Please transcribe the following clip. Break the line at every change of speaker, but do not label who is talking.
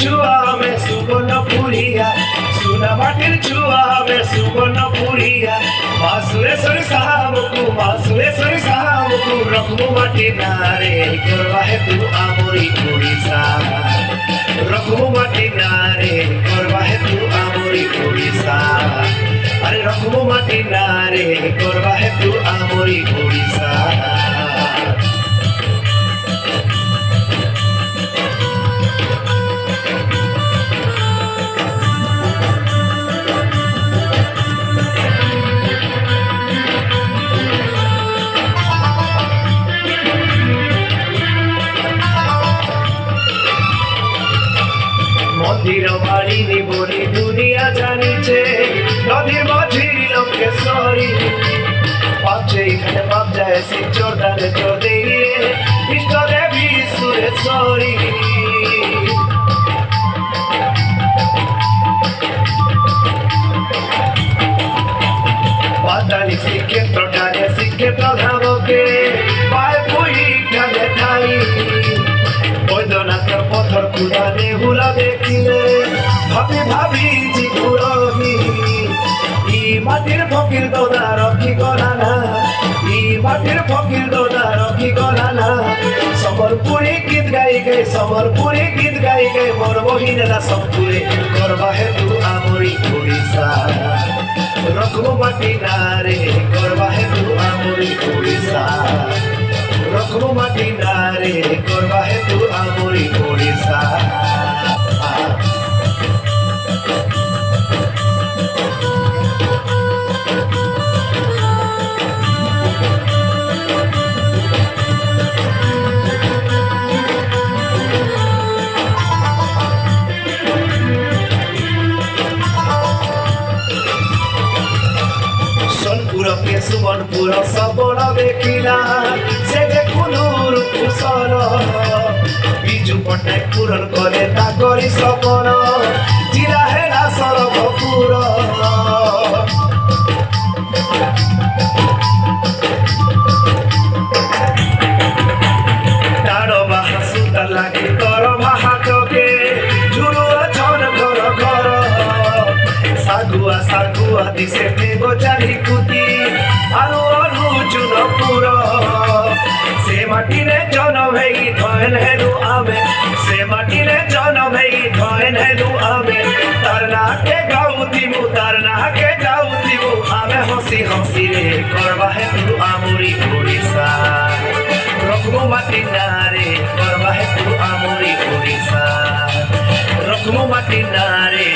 छुआ में सुबर्णपुरिया सुना माटिर छुआ में सुबर्णपुरिया मा सुरेश्वरी साहाबकु रखबो माटी नारे करवा है तू आमोरी उड़ीसा रखबो माटी नारे करवा है तू आमोरी उड़ीसा अरे रखबो माटी नारे करवा है तू आमोरी उड़ीसा মন্দির বাড়ি বলি দুনিয়া জানিছে নদীর মাঝির লোকে সরি পাচ্ছে এখানে পাপ যায় শিবচর দানে চোর দিয়ে ইষ্ট দেবী সুরেশ্বরী পাতালি শ্রীক্ষেত্র ডানে শ্রীক্ষেত্র ধামকে পায় পুই ঢালে ঠাই বৈদ্যনাথের পথর খুদানে হুলা দেখিলে ভাবি জিগুরহি ই মাটির ফকির দোদা রক্ষি গলা না ই মাটির ফকির দোদা রক্ষি গলা না সমরপুরি গীত গাই মোর বহিনেরা সবপুরে করবা হে তু আমরি উড়িষ্যা রখবো মাটি নারে করবা হে তু আমরি উড়িষ্যা रखबो माटी नारे करवा है तू आमोरी उड़ीसा सोनपुर के सुमनपुर सबन देखिला से देखुलुर कुशल बिजु पट्टनायक पूरण करे ताकरी सपन जिला हेला सरभपुर तारो बाहा सुता लागे तर महाटके झुलुआ छन घर घर सागुआ दिसे फेगो चाली कुती आलु आलु चुनपुर से माटिरे जनम हेगी धन हेलु आमे से माटिरे जनम हेगी धन हेलु आमे तारना के गाउतिमु आमे हसी रे करवा है तू आमोरी उड़ीसा रखबो माटी नारे करवा है तू आमोरी उड़ीसा रखबो माटी नारे